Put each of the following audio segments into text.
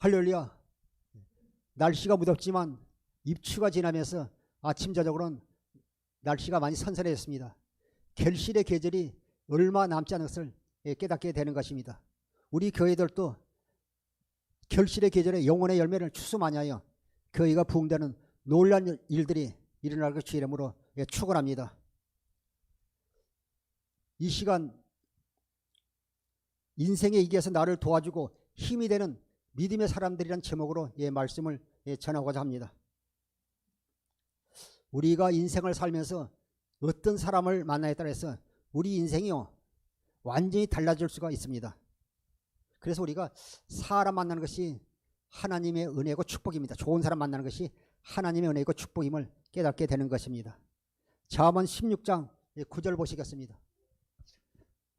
할렐루야. 날씨가 무덥지만 입추가 지나면서 아침 저녁으로는 날씨가 많이 선선해졌습니다. 결실의 계절이 얼마 남지 않은 것을 깨닫게 되는 것입니다. 우리 교회들도 결실의 계절에 영혼의 열매를 추수마냐하여 교회가 부흥되는 놀라운 일들이 일어날 것 주의 이름으로 축원합니다. 이 시간 인생에 이겨서 나를 도와주고 힘이 되는 믿음의 사람들이란 제목으로 말씀을 전하고자 합니다. 우리가 인생을 살면서 어떤 사람을 만나에 따라서 우리 인생이요 완전히 달라질 수가 있습니다. 그래서 우리가 사람 만나는 것이 하나님의 은혜고 축복입니다. 좋은 사람 만나는 것이 하나님의 은혜고 축복임을 깨닫게 되는 것입니다. 잠언 16장 9절 보시겠습니다.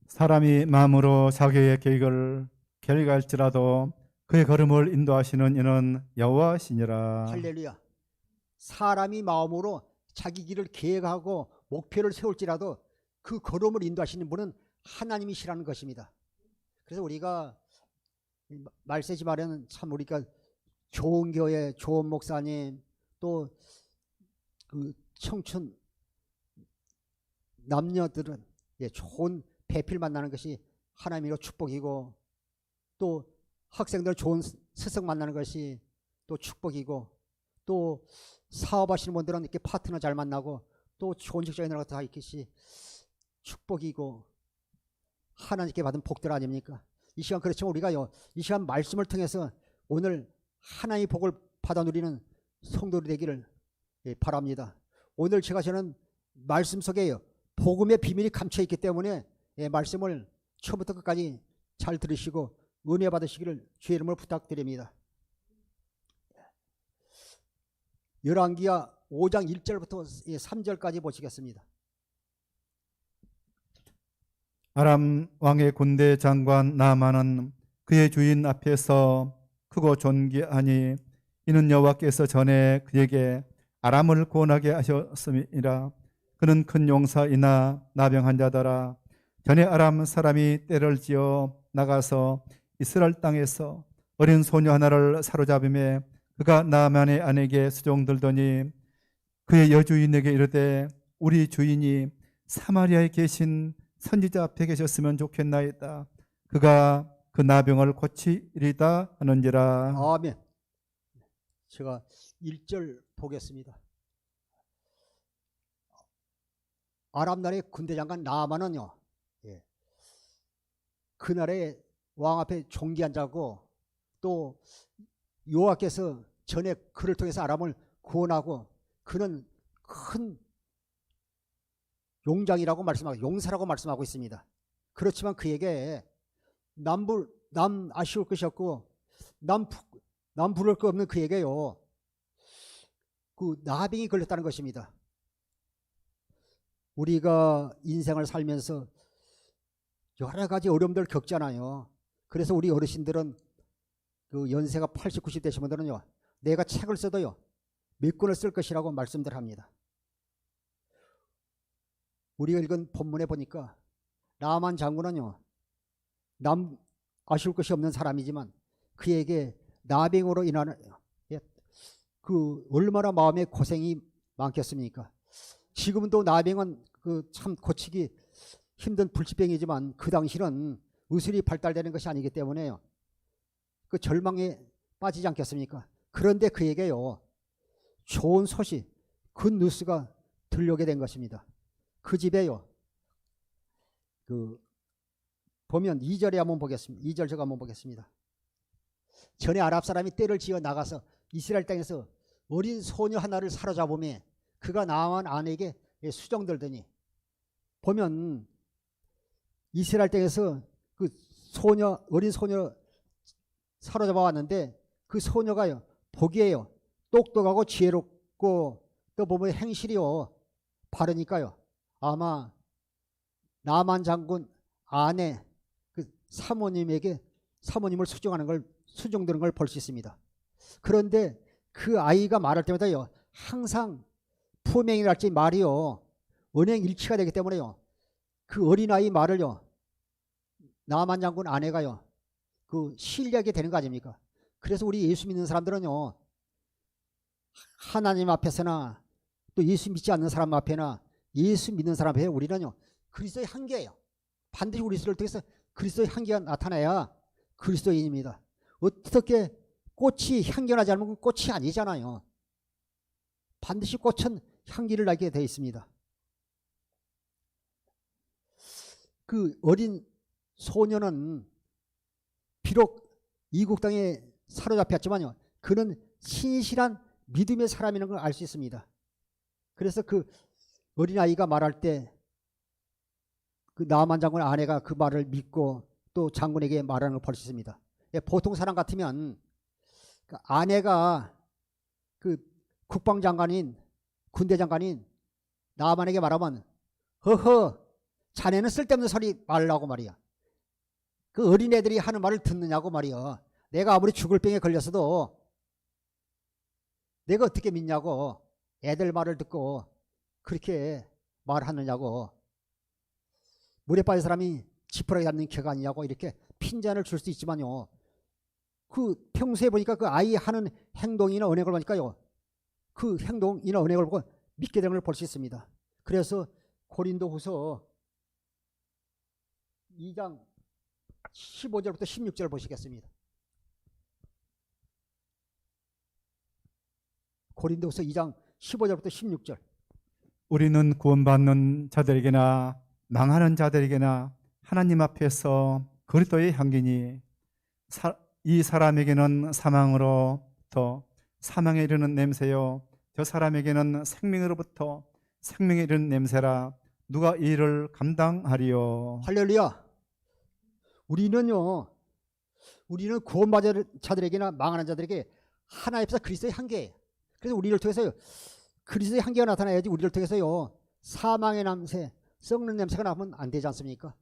사람이 마음으로 자기의 계획을 계획할지라도 그의 걸음을 인도하시는 이는 여호와시니라. 할렐루야. 사람이 마음으로 자기 길을 계획하고 목표를 세울지라도 그 걸음을 인도하시는 분은 하나님이시라는 것입니다. 그래서 우리가 말세지 말에는 참 우리가 좋은 교회, 좋은 목사님, 또 그 청춘 남녀들은 좋은 배필 만나는 것이 하나님의 축복이고, 또 학생들 좋은 스승 만나는 것이 또 축복이고, 또 사업하시는 분들은 이렇게 파트너 잘 만나고 또 좋은 직장에 들어가서 다 이렇게 축복이고 하나님께 받은 복들 아닙니까? 이 시간 그렇지만 우리가요 이 시간 말씀을 통해서 오늘 하나님의 복을 받아 누리는 성도들이 되기를 바랍니다. 오늘 제가 저는 말씀 속에요 복음의 비밀이 감춰 있기 때문에 말씀을 처음부터 끝까지 잘 들으시고 은혜 받으시기를 주의 이름으로 부탁드립니다. 열왕기하 5장 1절부터 3절까지 보시겠습니다. 아람 왕의 군대 장관 나아만은 그의 주인 앞에서 크고 존귀하니 이는 여호와께서 전에 그에게 아람을 구원하게 하셨음이라. 그는 큰 용사이나 나병한 자더라. 전에 아람 사람이 떼를 지어 나가서 이스라엘 땅에서 어린 소녀 하나를 사로잡음에 그가 나아만의 아내에게 수종들더니 그의 여주인에게 이르되 우리 주인이 사마리아에 계신 선지자 앞에 계셨으면 좋겠나이다. 그가 그 나병을 고치리다 하는지라. 아멘. 제가 1절 보겠습니다. 아람 나라의 군대 장관 나아만은요 그 나라의 왕 앞에 존귀한 자고, 또 여호와께서 전에 그를 통해서 아람을 구원하고 그는 큰 용장이라고 말씀하고 용사라고 말씀하고 있습니다. 그렇지만 그에게 남 아쉬울 것이 없고 남 부를 것 없는 그에게요 그 나병이 걸렸다는 것입니다. 우리가 인생을 살면서 여러 가지 어려움들을 겪잖아요. 그래서 우리 어르신들은 그 연세가 80, 90 되신 분들은요 내가 책을 써도요 몇 권을 쓸 것이라고 말씀들 합니다. 우리가 읽은 본문에 보니까 나아만 장군은요 남 아쉬울 것이 없는 사람이지만 그에게 나병으로 인한 그 얼마나 마음의 고생이 많겠습니까? 지금도 나병은 그 참 고치기 힘든 불치병이지만 그 당시는 의술이 발달되는 것이 아니기 때문에요 그 절망에 빠지지 않겠습니까? 그런데 그에게요 좋은 소식, 굿 뉴스가 들려오게 된 것입니다. 그 집에요 그 보면 2절에 한번 보겠습니다. 2절 제가 한번 보겠습니다. 전에 아랍 사람이 떼를 지어 나가서 이스라엘 땅에서 어린 소녀 하나를 사로잡으며 그가 나아만 아내에게 수종들더니, 보면 이스라엘 땅에서 그 어린 소녀 사로잡아 왔는데 그 소녀가요 보기에요 똑똑하고 지혜롭고 또 보면 행실이요 바르니까요 아마 나아만 장군 아내 그 사모님을 수종드는 걸 볼 수 있습니다. 그런데 그 아이가 말할 때마다요 항상 품행이 날지 말이요 언행일치가 되기 때문에요 그 어린아이 말을요 나아만 장군 아내가요 그 신뢰하게 되는 거 아닙니까? 그래서 우리 예수 믿는 사람들은요, 하나님 앞에서나 또 예수 믿지 않는 사람 앞에나 예수 믿는 사람 앞에 우리는요, 그리스도의 한계예요. 반드시 우리를 통해서 그리스도의 한계가 나타나야 그리스도인입니다. 어떻게 꽃이 향기나지 않으면 꽃이 아니잖아요. 반드시 꽃은 향기를 나게 되어 있습니다. 그 어린 소녀는 비록 이국 땅에 사로잡혔지만요, 그는 신실한 믿음의 사람이라는 걸 알 수 있습니다. 그래서 그 어린아이가 말할 때 그 나만 장군 아내가 그 말을 믿고 또 장군에게 말하는 걸 볼 수 있습니다. 보통 사람 같으면 그 아내가 그 국방장관인 군대장관인 나만에게 말하면 허허 자네는 쓸데없는 소리 말라고 말이야. 그 어린애들이 하는 말을 듣느냐고 말이야. 내가 아무리 죽을 병에 걸렸어도 내가 어떻게 믿냐고, 애들 말을 듣고 그렇게 말하느냐고, 물에 빠진 사람이 지푸라기 잡는 개가 아니냐고 이렇게 핀잔을 줄 수 있지만요, 그 평소에 보니까 그 아이 하는 행동이나 언행을 보니까요, 그 행동이나 언행을 보고 믿게 되는 걸 볼 수 있습니다. 그래서 고린도후서 2장 15절부터 16절 보시겠습니다. 고린도후서 2장 15절부터 16절. 우리는 구원받는 자들에게나 망하는 자들에게나 하나님 앞에서 그리스도의 향기니 이 사람에게는 사망으로부터 사망에 이르는 냄새요 저 사람에게는 생명으로부터 생명에 이르는 냄새라. 누가 이 일을 감당하리요. 할렐루야. 우리는 구원받은 자들에게나 망하는 자들에게 하나님께서 그리스도의 향기예요. 그래서 우리를 통해서 그리스도의 향기가 나타나야지 우리를 통해서요 사망의 냄새, 썩는 냄새가 나면 안 되지 않습니까?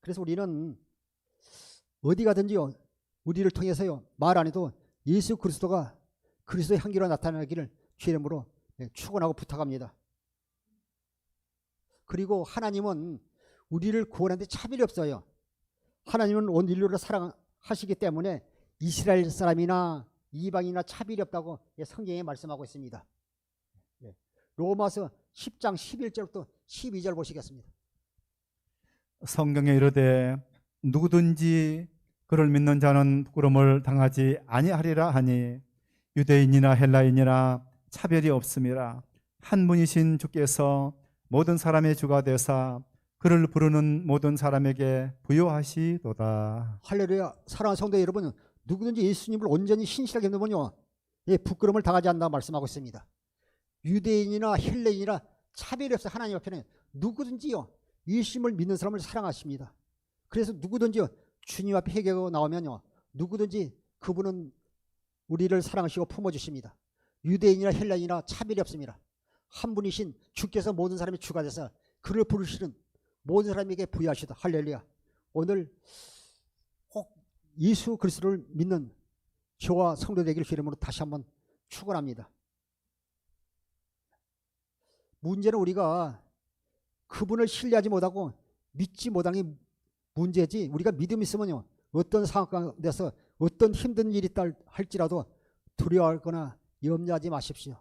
그래서 우리는 어디 가든지요 우리를 통해서요 말 안 해도 예수 그리스도가 그리스도의 향기로 나타나기를 주의 이름으로 축원하고 부탁합니다. 그리고 하나님은 우리를 구원하는데 차별이 없어요. 하나님은 온 인류를 사랑하시기 때문에 이스라엘 사람이나 이방이나 차별이 없다고 성경에 말씀하고 있습니다. 로마서 10장 11절부터 12절 보시겠습니다. 성경에 이르되 누구든지 그를 믿는 자는 부끄러움을 당하지 아니하리라 하니 유대인이나 헬라인이나 차별이 없음이라. 한 분이신 주께서 모든 사람의 주가 되사 그를 부르는 모든 사람에게 부여하시도다. 할렐루야. 사랑하는 성도 여러분, 누구든지 예수님을 온전히 신실하게 믿으면요 부끄러움을 당하지 않는다 말씀하고 있습니다. 유대인이나 헬레인이나 차별이 없어. 하나님 앞에는 누구든지요 예수님을 믿는 사람을 사랑하십니다. 그래서 누구든지요 주님 앞에 회개하고 나오면요 누구든지 그분은 우리를 사랑하시고 품어주십니다. 유대인이나 헬라인이나 차별이 없습니다. 한 분이신 주께서 모든 사람의 주가 되서 그를 부르시는 모든 사람에게 부여하시다. 할렐루야. 오늘 꼭 예수 그리스도를 믿는 저와 성도 되기를 주의 이름으로 다시 한번 축원합니다. 문제는 우리가 그분을 신뢰하지 못하고 믿지 못하는 게 문제지, 우리가 믿음이 있으면요 어떤 상황 가운데서 어떤 힘든 일이 있다 할지라도 두려워하거나 염려하지 마십시오.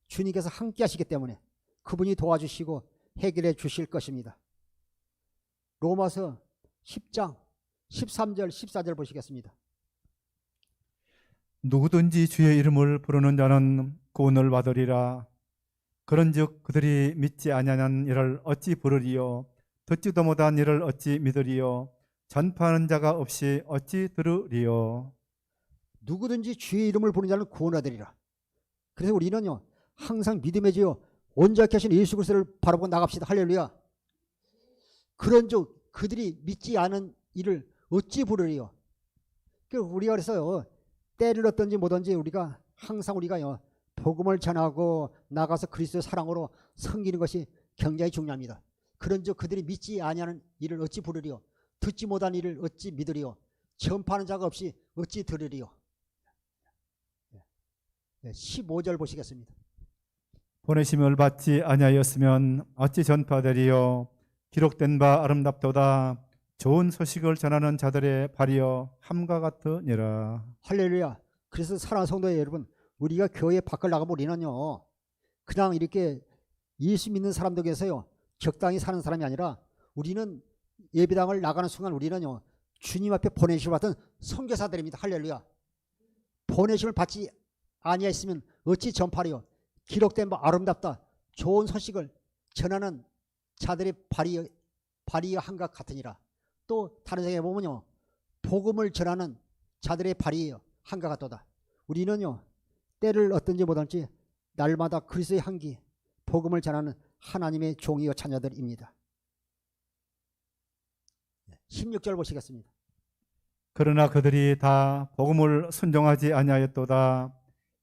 주님께서 함께 하시기 때문에 그분이 도와주시고 해결해 주실 것입니다. 로마서 10장 13절 14절 보시겠습니다. 누구든지 주의 이름을 부르는 자는 구원을 받으리라. 그런즉 그들이 믿지 아니하는 이를 어찌 부르리요. 듣지도 못한 이를 어찌 믿으리요. 전파하는 자가 없이 어찌 들으리요. 누구든지 주의 이름을 부르는 자는 구원을 얻으리라. 그래서 우리는요 항상 믿음의 지요 온전케 하신 예수 그리스도를 바라보고 나갑시다. 할렐루야. 그런즉 그들이 믿지 않은 이를 어찌 부르리요. 우리가 그래서요 때를 얻든지 뭐든지 우리가 항상 우리가요 복음을 전하고 나가서 그리스도의 사랑으로 섬기는 것이 굉장히 중요합니다. 그런즉 그들이 믿지 아니하는 이를 어찌 부르리요. 듣지 못한 이를 어찌 믿으리요. 전파하는 자가 없이 어찌 들으리요. 15절 보시겠습니다. 보내심을 받지 아니하였으면 어찌 전파되리요. 기록된 바 아름답도다. 좋은 소식을 전하는 자들의 발이여 함과 같으니라. 할렐루야. 그래서 사랑하는 성도 여러분, 우리가 교회 밖을 나가면 우리는요, 그냥 이렇게 예수 믿는 사람들 중에서요, 적당히 사는 사람이 아니라 우리는 예배당을 나가는 순간 우리는요, 주님 앞에 보내심을 받은 선교사들입니다. 할렐루야. 보내심을 받지 아니했으면 어찌 전파리요. 기록된 바 아름답다. 좋은 소식을 전하는 자들의 발이 한것 같으니라. 또 다른 생각해 보면요, 복음을 전하는 자들의 발이 한것 같도다. 우리는요, 때를 어떤지 못할지 날마다 그리스도의 향기, 복음을 전하는 하나님의 종이요 자녀들입니다. 16절 보시겠습니다. 그러나 그들이 다 복음을 순종하지 아니하였도다.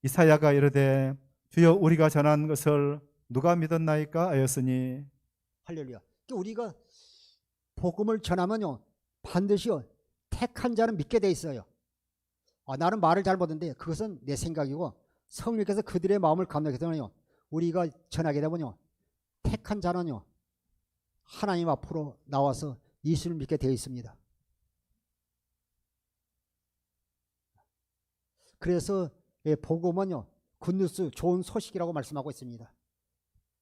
이사야가 이르되 주여 우리가 전한 것을 누가 믿었나이까 하였으니. 할렐루야. 우리가 복음을 전하면요, 반드시요, 택한 자는 믿게 돼 있어요. 나는 말을 잘 못하는데 그것은 내 생각이고, 성령께서 그들의 마음을 감동해서요, 우리가 전하게 되면요, 택한 자는요, 하나님 앞으로 나와서 예수를 믿게 되어 있습니다. 그래서 복음은요, 굿뉴스, 좋은 소식이라고 말씀하고 있습니다.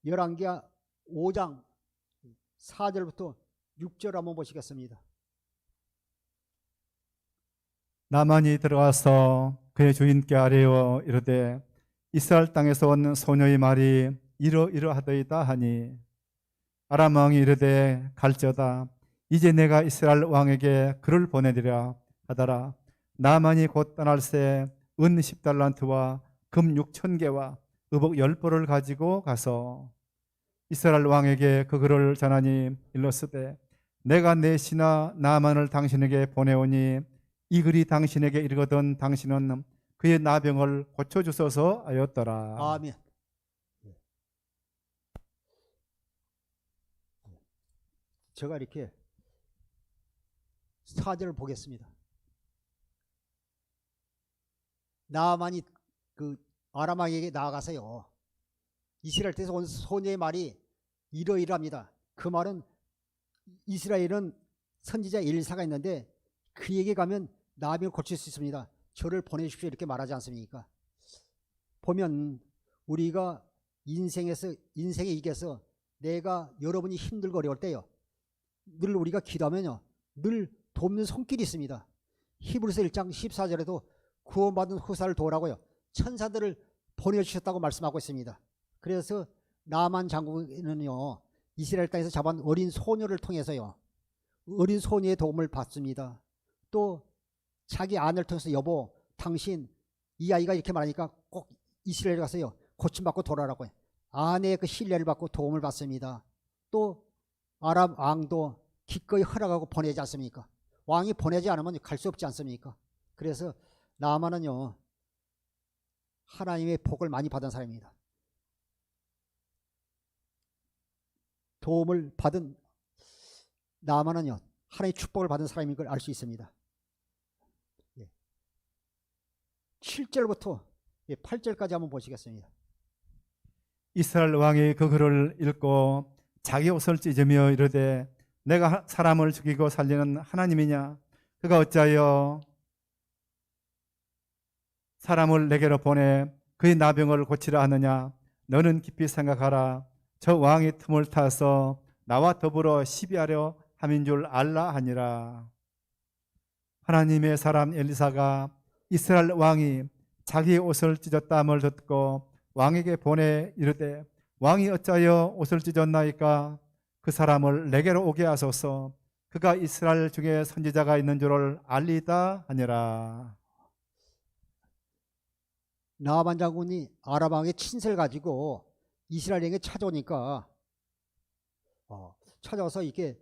열왕기하 5장 4절부터 6절 한번 보시겠습니다. 나만이 들어가서 그의 주인께 아뢰어 이르되 이스라엘 땅에서 온 소녀의 말이 이러이러하더이다 하니, 아람 왕이 이르되 갈지어다. 이제 내가 이스라엘 왕에게 글을 보내리라 하더라. 나만이 곧 떠날새 은 10달란트와 금 6,000개와 의복 10벌을 가지고 가서 이스라엘 왕에게 그 글을 전하니 일렀으되 내가 내 신하 나만을 당신에게 보내오니 이 글이 당신에게 이르거든 당신은 그의 나병을 고쳐주소서 하였더라. 아멘. 제가 이렇게 4절을 보겠습니다. 나만이 그 아람 왕에게 나아가서요, 이스라엘 땅에서 온 소녀의 말이 이러이러합니다. 그 말은 이스라엘은 선지자 엘리사가 있는데 그에게 가면 나병을 고칠 수 있습니다. 저를 보내십시오 이렇게 말하지 않습니까? 보면 우리가 인생에 이겨서 내가 여러분이 힘들고 어려울 때요, 늘 우리가 기도하면요, 늘 돕는 손길이 있습니다. 히브리서 1장 14절에도 구원받은 후사를 도우라고요, 천사들을 보내주셨다고 말씀하고 있습니다. 그래서 나만 장군은요, 이스라엘 땅에서 잡은 어린 소녀를 통해서요, 어린 소녀의 도움을 받습니다. 또 자기 아내를 통해서 여보 당신 이 아이가 이렇게 말하니까 꼭 이스라엘 가서요 고침받고 돌아오라고 해요. 아내의 그 신뢰를 받고 도움을 받습니다. 또 아람 왕도 기꺼이 허락하고 보내지 않습니까? 왕이 보내지 않으면 갈 수 없지 않습니까? 그래서 나만은요, 하나님의 복을 많이 받은 사람입니다. 도움을 받은 나만은요, 하나님의 축복을 받은 사람인 걸 알 수 있습니다. 7절부터 8절까지 한번 보시겠습니다. 이스라엘 왕이 그 글을 읽고 자기 옷을 찢으며 이르되 내가 사람을 죽이고 살리는 하나님이냐? 그가 어찌하여 사람을 내게로 보내 그의 나병을 고치라 하느냐? 너는 깊이 생각하라. 저 왕이 틈을 타서 나와 더불어 시비하려 함인 줄 알라 하니라. 하나님의 사람 엘리사가 이스라엘 왕이 자기의 옷을 찢었다함을 듣고 왕에게 보내 이르되 왕이 어찌하여 옷을 찢었나이까? 그 사람을 내게로 오게 하소서. 그가 이스라엘 중에 선지자가 있는 줄을 알리다 하니라. 나아만 장군이 아람 왕의 친세를 가지고 이스라엘에게 찾아오니까 찾아와서 이렇게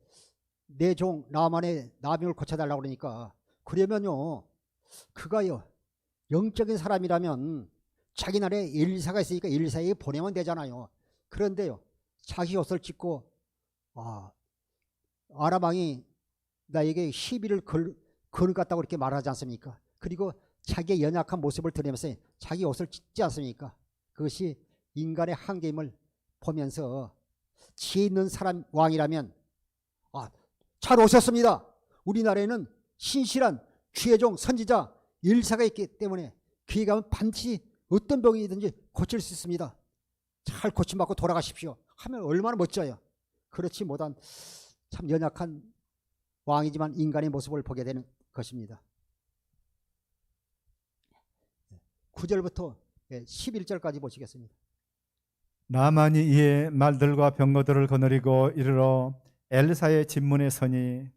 내 종 나아만의 나병을 고쳐달라고 그러니까, 그러면요, 그가요 영적인 사람이라면 자기 나라에 엘리사가 있으니까 엘리사에게 보내면 되잖아요. 그런데요, 자기 옷을 찢고 아람 왕이 나에게 시비를 거는 것 같다고 이렇게 말하지 않습니까? 그리고 자기의 연약한 모습을 드러내면서 자기 옷을 찢지 않습니까? 그것이 인간의 한계임을 보면서 지혜 있는 사람 왕이라면 잘 오셨습니다. 우리나라에는 신실한 주의종 선지자 엘리사가 있기 때문에 그에 가면 반드시 어떤 병이든지 고칠 수 있습니다. 잘 고침받고 돌아가십시오 하면 얼마나 멋져요. 그렇지 못한 참 연약한 왕이지만 인간의 모습을 보게 되는 것입니다. 9절부터 11절까지 보시겠습니다. 나만이 이에 말들과 병거들을 거느리고 이르러 엘리사의 집문에 서니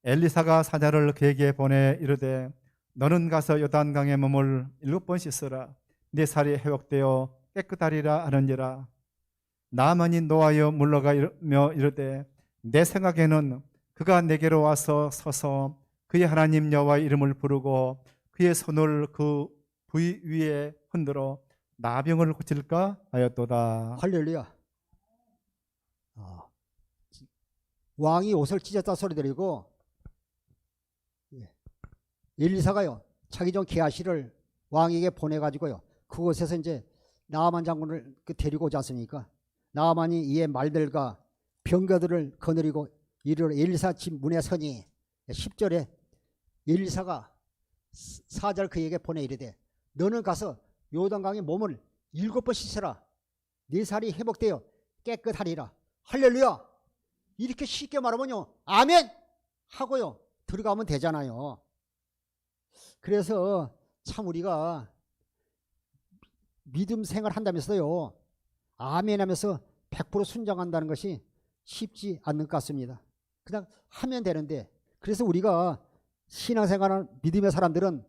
엘리사가 사자를 그에게 보내 이르되 너는 가서 요단강에 몸을 7번 씻으라 네 살이 회복되어 깨끗하리라 하는지라. 나만이 노하여 물러가며 이르되 내 생각에는 그가 내게로 와서 서서 그의 하나님 여호와의 이름을 부르고 그의 손을 그 부위 위에 흔들어 나병을 고칠까 하였도다. 할렐루야. 왕이 옷을 찢었다 소리 들리고 엘리사가요 자기 종 게하시를 왕에게 보내가지고요 그곳에서 이제 나아만 장군을 데리고 오지 않습니까? 나아만이 이에 말들과 병거들을 거느리고 이르러 엘리사 집 문에 서니 10절에 엘리사가 사자를 그에게 보내 이르되 너는 가서 요단강에 몸을 7번 씻으라 네 살이 회복되어 깨끗하리라. 할렐루야. 이렇게 쉽게 말하면요 아멘 하고요 들어가면 되잖아요. 그래서 참 우리가 믿음 생활 한다면서요 아멘 하면서 100% 순종한다는 것이 쉽지 않는 것 같습니다. 그냥 하면 되는데 그래서 우리가 신앙생활하는 믿음의 사람들은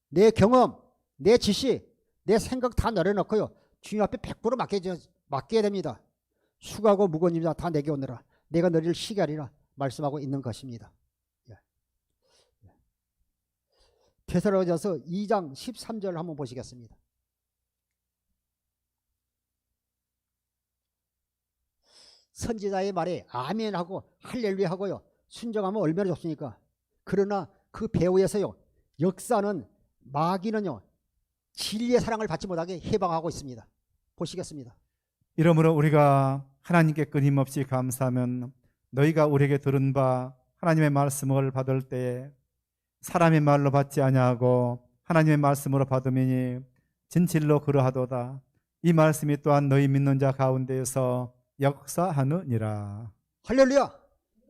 내 경험, 내 지식, 내 생각 다 내려놓고요 주님 앞에 100% 맡겨야 됩니다. 수고하고 무거운 짐 다 내게 오너라 내가 너희를 쉬게 하리라 말씀하고 있는 것입니다. 데살로니가서 2장 13절 한번 보시겠습니다. 선지자의 말에 아멘하고 할렐루야 하고요 순종하면 얼마나 좋습니까? 그러나 그 배후에서요 역사는 마귀는요 진리의 사랑을 받지 못하게 해방하고 있습니다. 보시겠습니다. 이러므로 우리가 하나님께 끊임없이 감사하면 너희가 우리에게 들은 바 하나님의 말씀을 받을 때에 사람의 말로 받지 아니하고 하나님의 말씀으로 받음이니 진실로 그러하도다. 이 말씀이 또한 너희 믿는 자 가운데에서 역사하느니라. 할렐루야.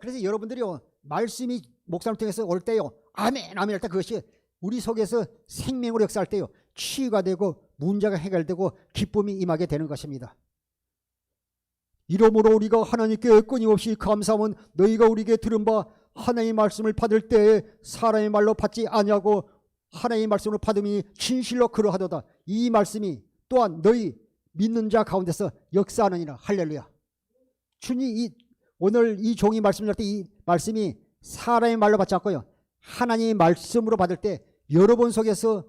그래서 여러분들이요 말씀이 목사님 통해서 올 때요 아멘 아멘 할 때 그것이 우리 속에서 생명으로 역사할 때요 치유가 되고 문제가 해결되고 기쁨이 임하게 되는 것입니다. 이러므로 우리가 하나님께 끊임없이 감사하면 너희가 우리에게 들은 바 하나님의 말씀을 받을 때에 사람의 말로 받지 아니하고 하나님의 말씀으로 받음이 진실로 그러하도다. 이 말씀이 또한 너희 믿는 자 가운데서 역사하느니라. 할렐루야. 주님 오늘 이 종이 말씀을 할 때 이 말씀이 사람의 말로 받지 않고요 하나님의 말씀으로 받을 때 여러분 속에서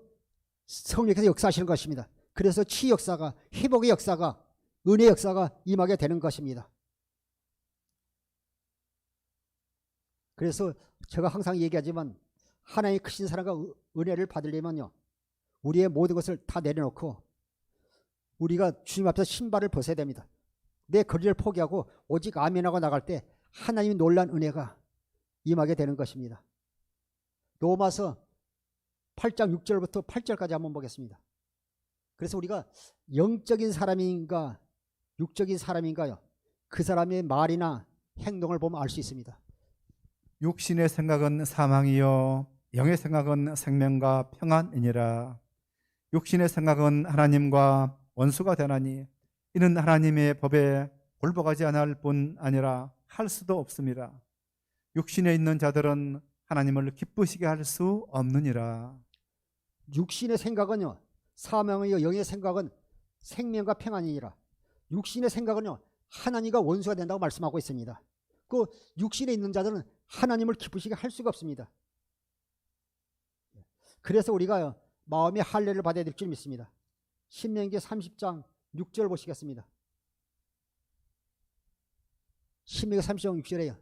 성령께서 역사하시는 것입니다. 그래서 치유 역사가 회복의 역사가 은혜의 역사가 임하게 되는 것입니다. 그래서 제가 항상 얘기하지만 하나님의 크신 사랑과 은혜를 받으려면요 우리의 모든 것을 다 내려놓고 우리가 주님 앞에서 신발을 벗어야 됩니다. 내 거리를 포기하고 오직 아멘하고 나갈 때 하나님의 놀란 은혜가 임하게 되는 것입니다. 로마서 8장 6절부터 8절까지 한번 보겠습니다. 그래서 우리가 영적인 사람인가 육적인 사람인가요? 그 사람의 말이나 행동을 보면 알 수 있습니다. 육신의 생각은 사망이요 영의 생각은 생명과 평안이니라. 육신의 생각은 하나님과 원수가 되나니 이는 하나님의 법에 굴복하지 않을 뿐 아니라 할 수도 없습니다. 육신에 있는 자들은 하나님을 기쁘시게 할 수 없느니라. 육신의 생각은요 사망이요 영의 생각은 생명과 평안이니라. 육신의 생각은요 하나님과 원수가 된다고 말씀하고 있습니다. 그 육신에 있는 자들은 하나님을 기쁘시게 할 수가 없습니다. 그래서 우리가 마음의 할례를 받아야 될 줄 믿습니다. 신명기 30장 6절 보시겠습니다. 신명기 30장 6절에요.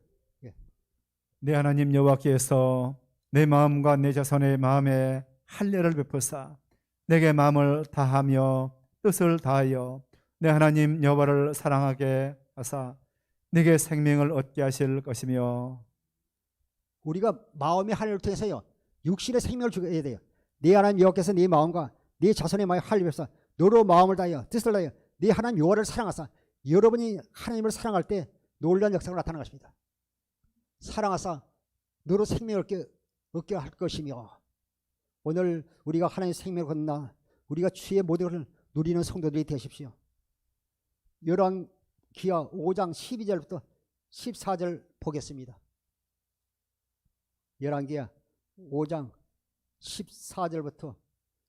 내 하나님 여호와께서 내 마음과 내 자손의 마음에 할례를 베푸사 내게 마음을 다하며 뜻을 다하여 내 하나님 여호와를 사랑하게 하사 내게 생명을 얻게 하실 것이며. 우리가 마음의 하늘을 통해서요 육신의 생명을 주게 돼요. 네 하나님 여호와께서 네 마음과 네 자손의 마음에 하늘에서 너로 마음을 다하여 뜻을 다하여 네 하나님 여호와를 사랑하사 여러분이 하나님을 사랑할 때 놀라운 역사가 나타나는 것입니다. 사랑하사 너로 생명을 얻게 할 것이며 오늘 우리가 하나님의 생명을 건나 우리가 주의 모든 것을 누리는 성도들이 되십시오. 열왕기하 5장 12절부터 14절 보겠습니다. 열왕기하 5장 14절부터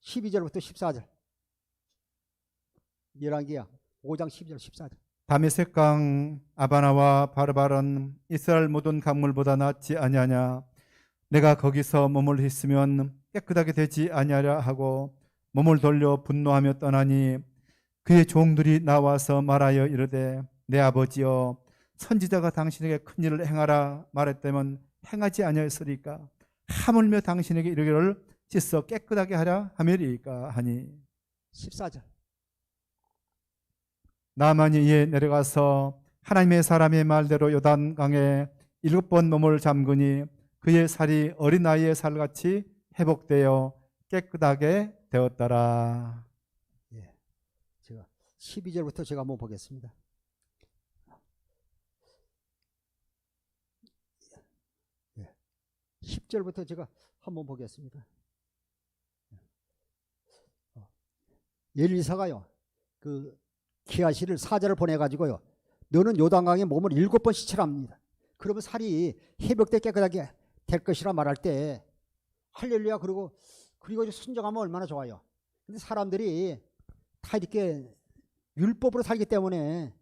12절부터 14절. 열왕기하 5장 12절 14절. 다메섹강 아바나와 바르바른 이스라엘 모든 강물보다 낫지 아니하냐. 내가 거기서 머물러 있으면 깨끗하게 되지 아니하랴 하고 몸을 돌려 분노하며 떠나니 그의 종들이 나와서 말하여 이르되 내 아버지여 선지자가 당신에게 큰 일을 행하라 말했다면 행하지 아니하였으리까. 하물며 당신에게 이르기를 씻어 깨끗하게 하라 하매리까 하니. 14절. 나만이 이에 내려가서 하나님의 사람의 말대로 요단강에 7번 몸을 잠그니 그의 살이 어린아이의 살같이 회복되어 깨끗하게 되었더라. 예, 제가 12절부터 제가 한번 보겠습니다. 예, 10절부터 제가 한번 보겠습니다. 엘리사가요 그 기하시를 사자를 보내가지고요 너는 요단강에 몸을 7번 씻으랍니다. 그러면 살이 회복돼 깨끗하게 될 것이라 말할 때 할렐루야. 그리고 순종하면 얼마나 좋아요. 근데 사람들이 다 이렇게 율법으로 살기 때문에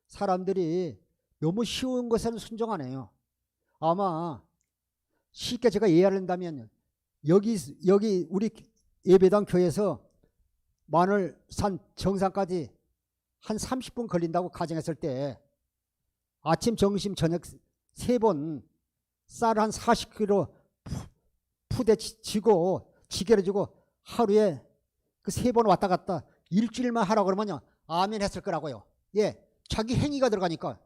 사람들이 너무 쉬운 것에는 순종 안 해요. 아마 쉽게 제가 이해를 한다면 여기 우리 예배당 교회에서 마늘산 정상까지 한 30분 걸린다고 가정했을 때 아침, 점심, 저녁 3번 쌀을 한 40kg 푸대 지고 지게를 지고 하루에 그 3번 왔다 갔다 일주일만 하라고 그러면요 아멘 했을 거라고요. 예, 자기 행위가 들어가니까.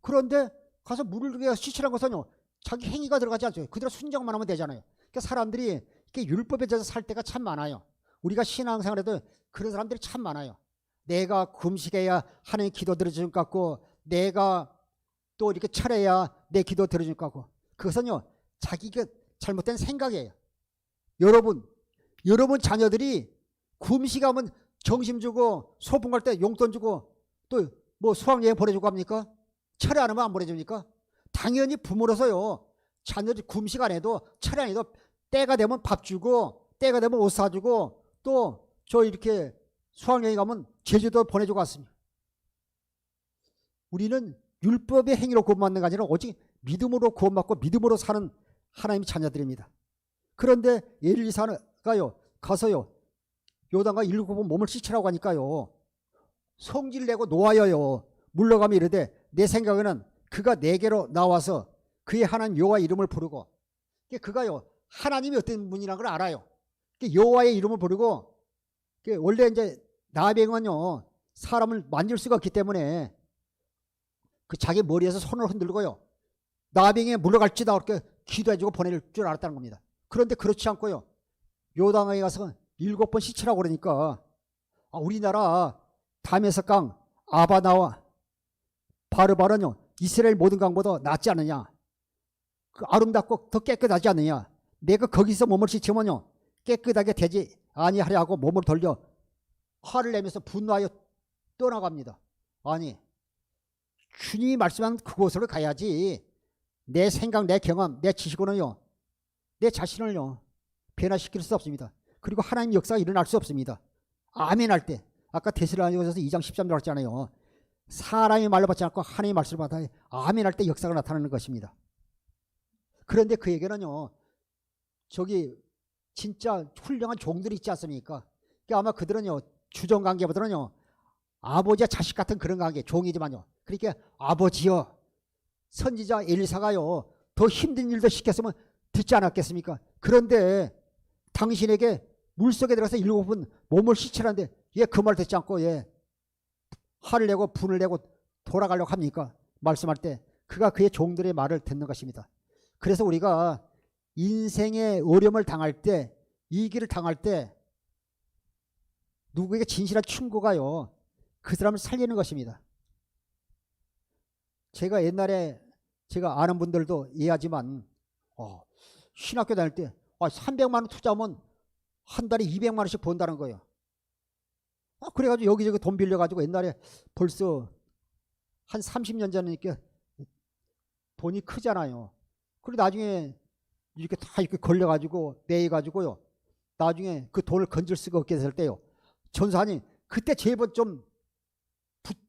그런데 가서 물을 씻으라는 것은요 자기 행위가 들어가지 않죠. 그대로 순종만 하면 되잖아요. 그러니까 사람들이 이렇게 율법에 젖어 살 때가 참 많아요. 우리가 신앙생활에도 그런 사람들이 참 많아요. 내가 금식해야 하나님 기도 들어줄 것 같고 내가 또 이렇게 차려야 내 기도 들어줄 것 같고 그것은요 자기가 잘못된 생각이에요. 여러분 자녀들이 금식하면 정심 주고 소풍 갈 때 용돈 주고 또 뭐 수학여행 보내주고 합니까? 철회 안 하면 안 보내줍니까? 당연히 부모로서요 자녀들 금식 안 해도 철회 안 해도 때가 되면 밥 주고 때가 되면 옷 사주고 또 저 이렇게 수학여행 가면 제주도 보내주고 왔습니다. 우리는 율법의 행위로 구원받는 게 아니라 오직 믿음으로 구원받고 믿음으로 사는 하나님의 자녀들입니다. 그런데 엘리사가요 가서요 요단강 7번 몸을 씻으라고 하니까요 성질 내고 놓아여요 물러가며 이르되 내 생각에는 그가 내게로 나와서 그의 하나님 여호와 이름을 부르고 그가요 하나님이 어떤 분이라는 걸 알아요. 여호와의 이름을 부르고 원래 이제 나병은요 사람을 만질 수가 없기 때문에 그 자기 머리에서 손을 흔들고요 나병에 물러갈지다 그렇게 기도해주고 보낼 줄 알았다는 겁니다. 그런데 그렇지 않고요 요단강에 가서 7번 씻으라고 그러니까 우리나라 다메섹강 아바나와 바르바른요 이스라엘 모든 강보다 낫지 않느냐. 그 아름답고 더 깨끗하지 않느냐. 내가 거기서 몸을 씻으면요 깨끗하게 되지 아니하려고 몸을 돌려 화를 내면서 분노하여 떠나갑니다. 아니 주님이 말씀한 그곳으로 가야지 내 생각 내 경험 내 지식으로는요 내 자신을요 변화시킬 수 없습니다. 그리고 하나님 역사가 일어날 수 없습니다. 아멘 할 때 아까 데살로니가서 2장 13절 했잖아요. 사람의 말로 받지 않고 하나님의 말씀을 받아 아멘 할 때 역사가 나타나는 것입니다. 그런데 그에게는요 저기 진짜 훌륭한 종들이 있지 않습니까? 그러니까 아마 그들은요 주종관계보다는요 아버지와 자식 같은 그런 관계 종이지만요 그러니까 아버지여 선지자 엘리사가요 더 힘든 일도 시켰으면 듣지 않았겠습니까? 그런데 당신에게 물속에 들어가서 7번 몸을 씻으라는데 얘 그 말 듣지 않고 얘 화를 내고 분을 내고 돌아가려고 합니까? 말씀할 때 그가 그의 종들의 말을 듣는 것입니다. 그래서 우리가 인생의 어려움을 당할 때, 위기를 당할 때 누구에게 진실한 충고가요, 그 사람을 살리는 것입니다. 제가 옛날에 제가 아는 분들도 이해하지만 신학교 다닐 때 300만 원 투자하면 한 달에 200만 원씩 번다는 거예요. 그래가지고 여기저기 돈 빌려가지고 옛날에 벌써 한 30년 전이니까 돈이 크잖아요. 그리고 나중에 이렇게 다 이렇게 걸려가지고 매여가지고요, 나중에 그 돈을 건질 수가 없게 될 때요, 전사님 그때 제발 좀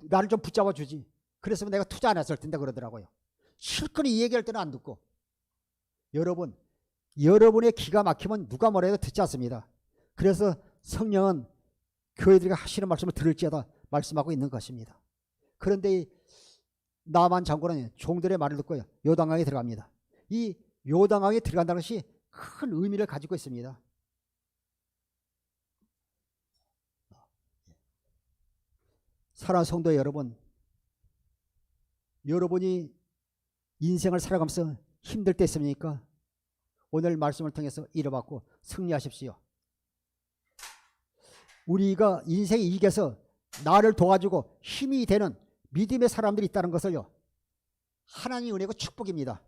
나를 좀 붙잡아 주지, 그랬으면 내가 투자 안 했을 텐데 그러더라고요. 실컷 이 얘기할 때는 안 듣고. 여러분, 여러분의 기가 막히면 누가 뭐라 해도 듣지 않습니다. 그래서 성령은 교회들이 하시는 말씀을 들을지어다 말씀하고 있는 것입니다. 그런데 이 나만 장군은 종들의 말을 듣고 요단강에 들어갑니다. 이 요단강에 들어간다는 것이 큰 의미를 가지고 있습니다. 사랑하는 성도 여러분, 여러분이 인생을 살아가면서 힘들 때 있습니까? 오늘 말씀을 통해서 이뤄받고 승리하십시오. 우리가 인생에 이겨서 나를 도와주고 힘이 되는 믿음의 사람들이 있다는 것을요, 하나님의 은혜고 축복입니다.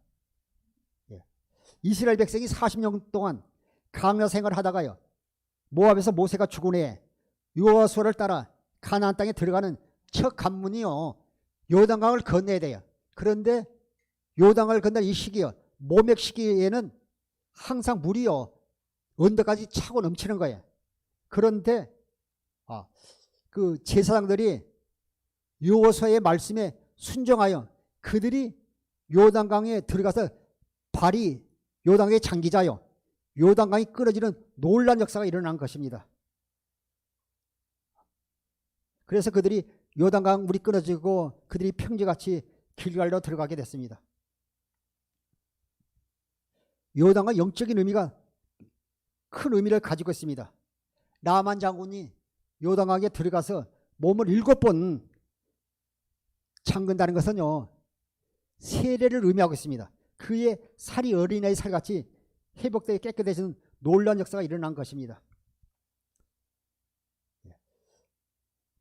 이스라엘 백성이 40년 동안 광야 생활을 하다가요, 모압에서 모세가 죽은 후에 여호수아를 따라 가나안 땅에 들어가는 첫 관문이요, 요단강을 건너야 돼요. 그런데 요단강을 건널 이 시기요, 모맥 시기에는 항상 물이요 언덕까지 차고 넘치는 거예요. 그런데 그 제사장들이 여호수아의 말씀에 순종하여 그들이 요단강에 들어가서 발이 요단강에 잠기자요, 요단강이 끊어지는 놀라운 역사가 일어난 것입니다. 그래서 그들이 요단강 물이 끊어지고 그들이 평지같이 길갈로 들어가게 됐습니다. 요단강 영적인 의미가 큰 의미를 가지고 있습니다. 나만 장군이 요단강에 들어가서 몸을 7번 잠근다는 것은요, 세례를 의미하고 있습니다. 그의 살이 어린아이 살같이 회복되게 깨끗해지는 놀라운 역사가 일어난 것입니다.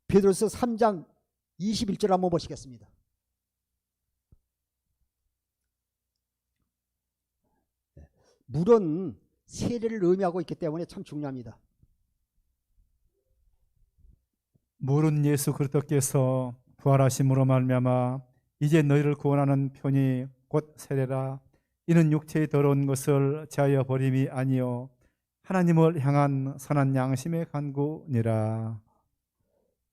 베드로서 3장 21절 한번 보시겠습니다. 물은 세례를 의미하고 있기 때문에 참 중요합니다. 물은 예수 그리스도께서 부활하심으로 말미암아 이제 너희를 구원하는 편이 곧 세례라. 이는 육체의 더러운 것을 제하여 버림이 아니요 하나님을 향한 선한 양심의 간구니라.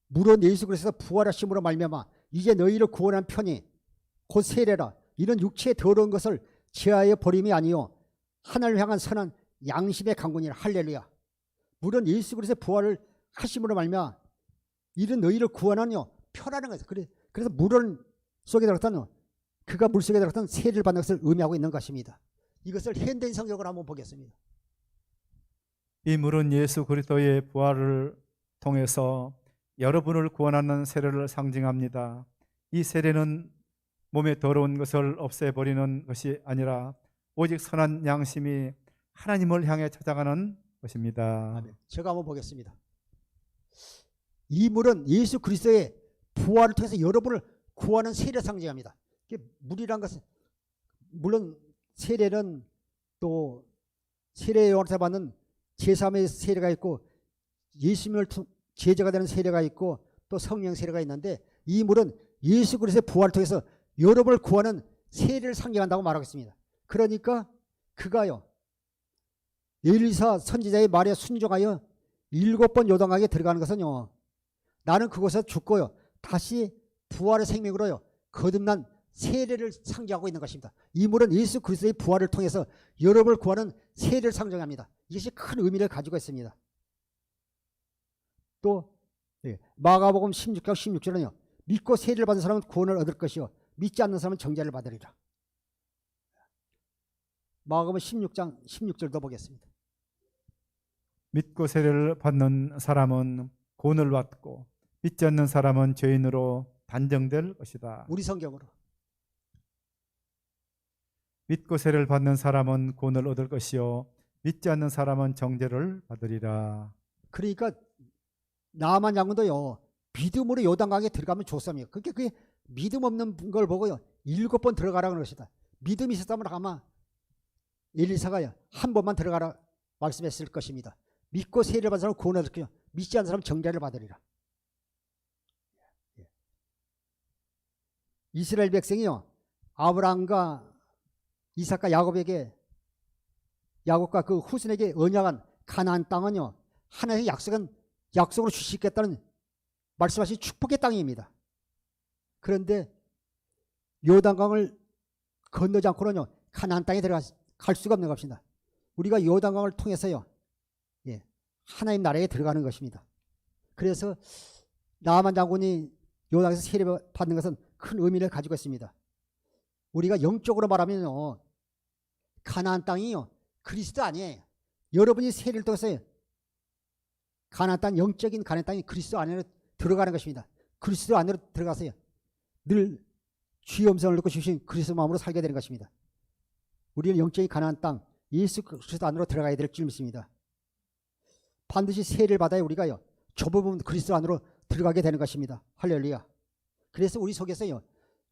물은 예수 그리스도 부활하심으로 말미암아 이제 너희를 구원한 편이 곧 세례라. 이는 육체의 더러운 것을 제하여 버림이 아니요 하나님을 향한 선한 양심의 간구니라. 할렐루야. 물은 예수 그리스도 부활을 하심으로 말미암아 이는 너희를 구원하뇨 편하는 것이다. 그래서 물은 속에 들어갔다는, 그가 물 속에 들어갔던 세례를 받는 것을 의미하고 있는 것입니다. 이것을 현대인 성경으로 한번 보겠습니다. 이 물은 예수 그리스도의 부활을 통해서 여러분을 구원하는 세례를 상징합니다. 이 세례는 몸에 더러운 것을 없애버리는 것이 아니라 오직 선한 양심이 하나님을 향해 찾아가는 것입니다. 아멘. 제가 한번 보겠습니다. 이 물은 예수 그리스도의 부활을 통해서 여러분을 구하는 세례를 상징합니다. 물이란 것은 물론 세례는 또 세례의 요한을 받는 제3의 세례가 있고 예수님을 제자가 되는 세례가 있고 또 성령 세례가 있는데, 이 물은 예수 그리스도의 부활을 통해서 여러분을 구하는 세례를 상징한다고 말하고 있습니다. 그러니까 그가요 엘리사 선지자의 말에 순종하여 7번 요단강에 들어가는 것은요, 나는 그곳에서 죽고요 다시 부활의 생명으로요 거듭난 세례를 상징하고 있는 것입니다. 이 물은 예수 그리스도의 부활을 통해서 여러분을 구하는 세례를 상징합니다. 이것이 큰 의미를 가지고 있습니다. 또 마가복음 16장 16절은요 믿고 세례를 받은 사람은 구원을 얻을 것이요 믿지 않는 사람은 정죄를 받으리라. 마가복음 16장 16절도 보겠습니다. 믿고 세례를 받는 사람은 구원을 받고 믿지 않는 사람은 죄인으로 단정될 것이다. 우리 성경으로 믿고 세례를 받는 사람은 구원을 얻을 것이요 믿지 않는 사람은 정죄를 받으리라. 그러니까 나만 장군도요, 믿음으로 요단강에 들어가면 좋습니다. 그게 믿음 없는 걸 보고요, 7번 들어가라는 것이다. 믿음이 있었다면 아마 엘리사가 한 번만 들어가라 말씀했을 것입니다. 믿고 세례를 받은 사람은 구원을 얻을 것이요 믿지 않는 사람은 정죄를 받으리라. 이스라엘 백성이요, 아브라함과 이삭과 야곱과 그 후손에게 언약한 가나안 땅은요, 하나님의 약속으로 주시겠다는 말씀하신 축복의 땅입니다. 그런데 요단강을 건너지 않고는요, 가나안 땅에 들어갈 수가 없는 것입니다. 우리가 요단강을 통해서요, 하나님 나라에 들어가는 것입니다. 그래서 나아만 장군이 요단에서 세례 받는 것은 큰 의미를 가지고 있습니다. 우리가 영적으로 말하면요, 가나안 땅이요, 그리스도 아니에요. 여러분이 세례를 통해서 가나안 땅, 영적인 가나안 땅이 그리스도 안으로 들어가는 것입니다. 그리스도 안으로 들어가서요, 늘 주의 음성을 듣고 주신 그리스도 마음으로 살게 되는 것입니다. 우리는 영적인 가나안 땅, 예수 그리스도 안으로 들어가야 될 줄 믿습니다. 반드시 세례를 받아야 우리가요, 저 부분 그리스도 안으로 들어가게 되는 것입니다. 할렐루야. 그래서 우리 속에서요,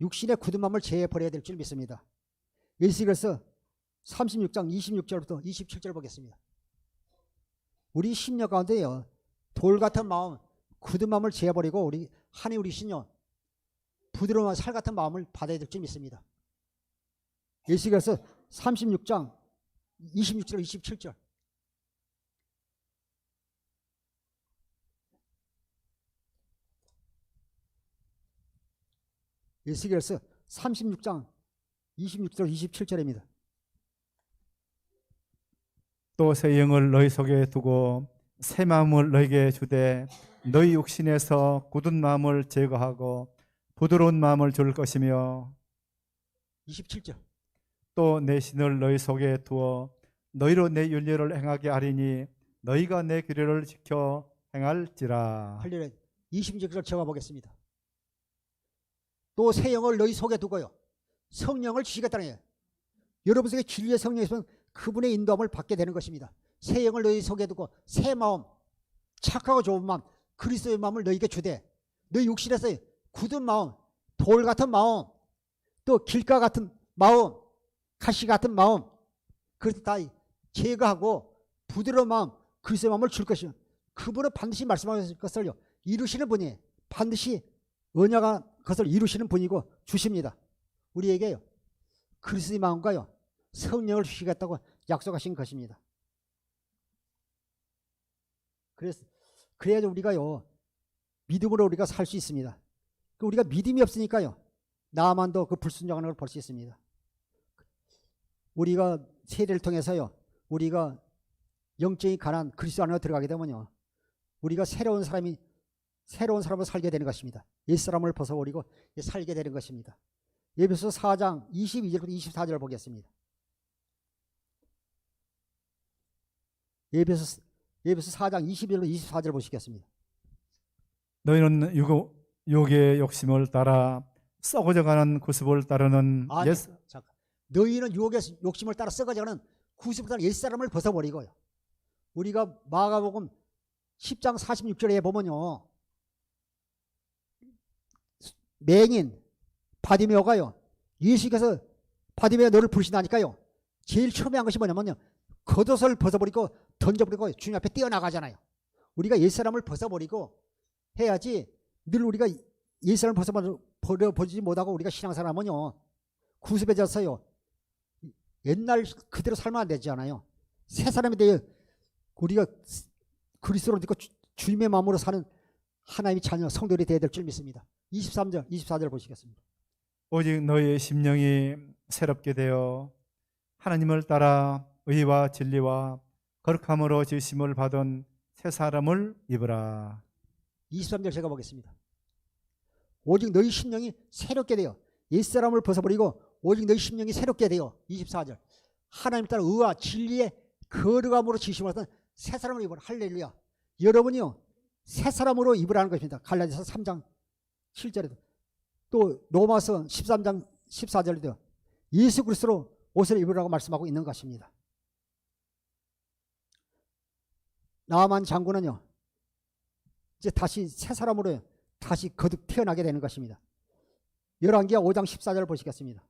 육신의 굳은 마음을 제해버려야 될 줄 믿습니다. 예수께서 36장 26절부터 27절 보겠습니다. 우리 심령 가운데요, 돌 같은 마음, 굳은 마음을 제해버리고 우리 신요, 부드러운 살 같은 마음을 받아야 될 줄 믿습니다. 예수께서 36장 26절 27절. 예수께서 36장 26절 27절입니다. 또 새 영을 너희 속에 두고 새 마음을 너희에게 주되 너희 육신에서 굳은 마음을 제거하고 부드러운 마음을 줄 것이며 27절. 또 내 신을 너희 속에 두어 너희로 내 윤례를 행하게 하리니 너희가 내 규례를 지켜 행할지라. 할렐루야. 26절 제가 보겠습니다. 또 새 영을 너희 속에 두고요, 성령을 주시겠다는 거예요. 여러분 속에 진리의 성령이 있으면 그분의 인도함을 받게 되는 것입니다. 새 영을 너희 속에 두고 새 마음, 착하고 좋은 마음, 그리스도의 마음을 너희에게 주되 너희 육신에서 굳은 마음, 돌 같은 마음, 또 길가 같은 마음, 가시 같은 마음, 그것을 다 제거하고 부드러운 마음, 그리스도의 마음을 줄 것이요. 그분은 반드시 말씀하실 것을요, 이루시는 분이에요. 반드시 언약한 것을 이루시는 분이고 주십니다. 우리에게요, 그리스도의 마음과요, 성령을 주시겠다고 약속하신 것입니다. 그래야지 우리가요, 믿음으로 우리가 살 수 있습니다. 우리가 믿음이 없으니까요, 나만도 그 불순종하는 걸 볼 수 있습니다. 우리가 세례를 통해서요, 우리가 영적인 가난 그리스도 안으로 들어가게 되면요, 우리가 새로운 사람으로 살게 되는 것입니다. 옛사람을 벗어버리고 살게 되는 것입니다. 에베소서 4장 22절부터 24절을 보겠습니다. 에베소 4장 21절부터 24절 보시겠습니다. 너희는 육의 욕심을 따라 썩어져가는 구습을 따르는 너희는 유혹의 욕심을 따라 썩어져가는 구습을 따라 옛사람을 벗어버리고요. 우리가 마가복음 10장 46절에 보면요, 맹인 바디메오가요, 예수께서 바디메오 너를 부르신다니까요, 제일 처음에 한 것이 뭐냐면요, 겉옷을 벗어버리고 던져버리고 주님 앞에 뛰어나가잖아요. 우리가 옛사람을 벗어버리고 해야지, 늘 우리가 옛사람을 벗어버리지 못하고 우리가 신앙생활하면요, 구습해져서요, 옛날 그대로 살면 안 되지 않아요. 새 사람에 대해 우리가 그리스도를 믿고 주님의 마음으로 사는 하나님의 자녀 성도들이 되어야 될 줄 믿습니다. 23절 24절 보시겠습니다. 오직 너희의 심령이 새롭게 되어 하나님을 따라 의와 진리와 거룩함으로 지으심을 받은 새 사람을 입으라. 23절 제가 보겠습니다. 오직 너희 심령이 새롭게 되어, 옛사람을 벗어버리고 오직 너희 심령이 새롭게 되어 24절 하나님 따라 의와 진리의 거룩함으로 지으심을 받은 새 사람을 입으라. 할렐루야. 여러분이요, 새 사람으로 입으라는 것입니다. 갈라디아서 3장 7절에도 또 로마서 13장 14절에도 예수 그리스도로 옷을 입으라고 말씀하고 있는 것입니다. 나아만 장군은요, 이제 다시 새 사람으로 다시 거듭 태어나게 되는 것입니다. 열왕기하 5장 14절을 보시겠습니다.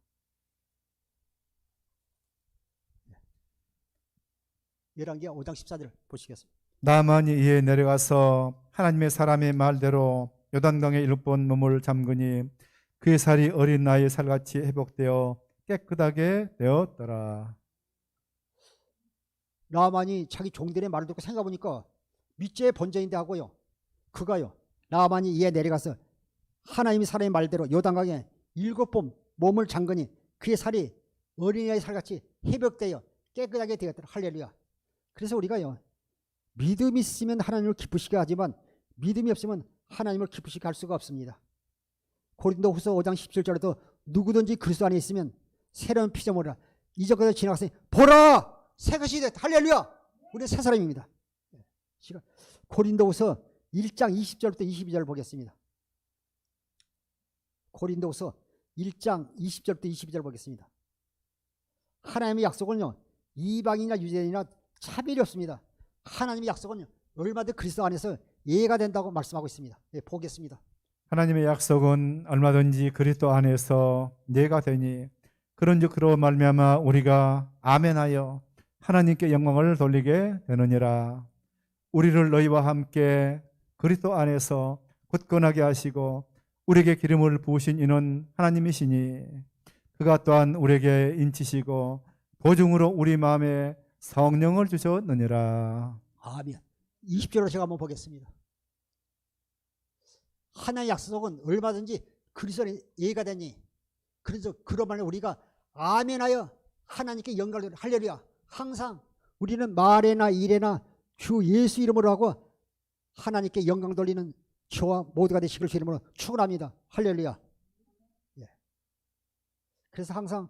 열왕기하 5장 14절 보시겠습니다. 나만이 이에 내려가서 하나님의 사람의 말대로 요단강에 7번 몸을 잠그니 그의 살이 어린 나이의 살같이 회복되어 깨끗하게 되었더라. 나아만이 자기 종들의 말을 듣고 생각해보니까 밑제의 본전인데 하고요, 그가요, 나아만이 이에 내려가서 하나님의 사람의 말대로 요단강에 7번 몸을 잠그니 그의 살이 어린아이의 살같이 회복되어 깨끗하게 되었더라. 할렐루야. 그래서 우리가요, 믿음이 있으면 하나님을 기쁘시게 하지만 믿음이 없으면 하나님을 기쁘시게 할 수가 없습니다. 고린도후서 5장 17절에도 누구든지 그리스도 안에 있으면 새로운 피조물이라 이전까지 지나갔으니 보라 새 것이 됐다. 할렐루야. 우리는 새 사람입니다. 고린도후서 1장 20절부터 22절 보겠습니다. 고린도후서 1장 20절부터 22절 보겠습니다. 하나님의 약속은요, 이방인이나 유대인이나 차별이 없습니다. 하나님의 약속은 얼마든지 그리스도 안에서 예가 된다고 말씀하고 있습니다. 네, 보겠습니다. 하나님의 약속은 얼마든지 그리스도 안에서 예가 되니 그런즉 그로 말미암아 우리가 아멘하여 하나님께 영광을 돌리게 되느니라. 우리를 너희와 함께 그리스도 안에서 굳건하게 하시고 우리에게 기름을 부으신 이는 하나님이시니 그가 또한 우리에게 인치시고 보증으로 우리 마음에 성령을 주셨느니라. 아멘. 20절로 제가 한번 보겠습니다. 하나님의 약속은 얼마든지 그리스도의 예가 되니 그래서 그러면 우리가 아멘하여 하나님께 영광을 돌려. 할렐루야. 항상 우리는 말에나 일에나 주 예수 이름으로 하고 하나님께 영광 돌리는 저와 모두가 되시길 주 이름으로 축원합니다. 할렐루야. 예. 그래서 항상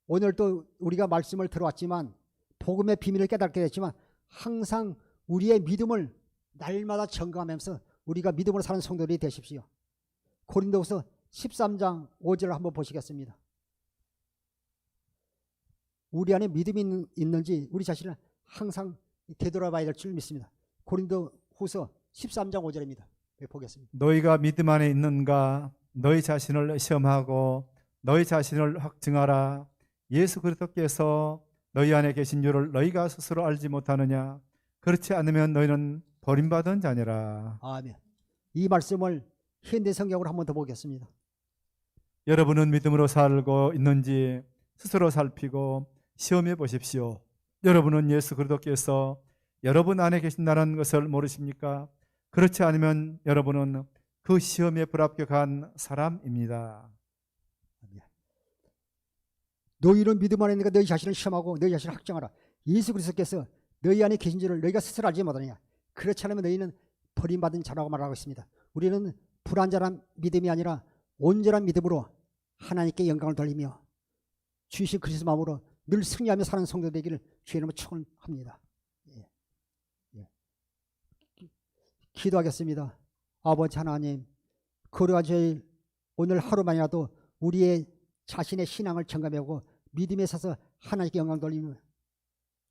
오늘도 우리가 말씀을 들어왔지만 복음의 비밀을 깨닫게 됐지만 항상 우리의 믿음을 날마다 점검하면서 우리가 믿음으로 사는 성도들이 되십시오. 고린도후서 13장 5절을 한번 보시겠습니다. 우리 안에 믿음이 있는지 우리 자신을 항상 되돌아봐야 될 줄 믿습니다. 고린도후서 13장 5절입니다. 보겠습니다. 너희가 믿음 안에 있는가? 너희 자신을 시험하고 너희 자신을 확증하라. 예수 그리스도께서 너희 안에 계신 줄을 너희가 스스로 알지 못하느냐? 그렇지 않으면 너희는 버림받은 자니라. 아멘. 이 말씀을 현대 성경으로 한번 더 보겠습니다. 여러분은 믿음으로 살고 있는지 스스로 살피고 시험해 보십시오. 여러분은 예수 그리스도께서 여러분 안에 계신다는 것을 모르십니까? 그렇지 않으면 여러분은 그 시험에 불합격한 사람입니다. 너희는 믿음 안에 있는가? 너희 자신을 시험하고 너희 자신을 확정하라. 예수 그리스도께서 너희 안에 계신 줄을 너희가 스스로 알지 못하느냐? 그렇지 않으면 너희는 버림받은 자라고 말하고 있습니다. 우리는 불완전한 믿음이 아니라 온전한 믿음으로 하나님께 영광을 돌리며 주이신 그리스도 마음으로 늘 승리하며 사는 성도 되기를 주의 이름으로 축원합니다. 기도하겠습니다. 아버지 하나님, 거룩한 저희 오늘 하루만이라도 우리의 자신의 신앙을 점검하고 믿음에 서서 하나님께 영광 돌리며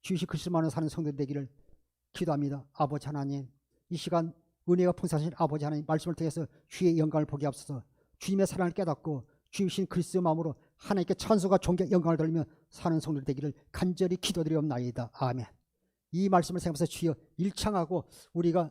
주이신 그리스도만으로 사는 성도 되기를 기도합니다. 아버지 하나님, 이 시간 은혜가 풍성하신 아버지 하나님 말씀을 통해서 주의 영광을 보게 하옵소서. 주님의 사랑을 깨닫고 주이신 그리스도 마음으로 하나님께 찬송과 존경 영광을 돌리며 사는 성도 되기를 간절히 기도드리옵나이다. 아멘. 이 말씀을 생각해서 주여 일창하고 우리가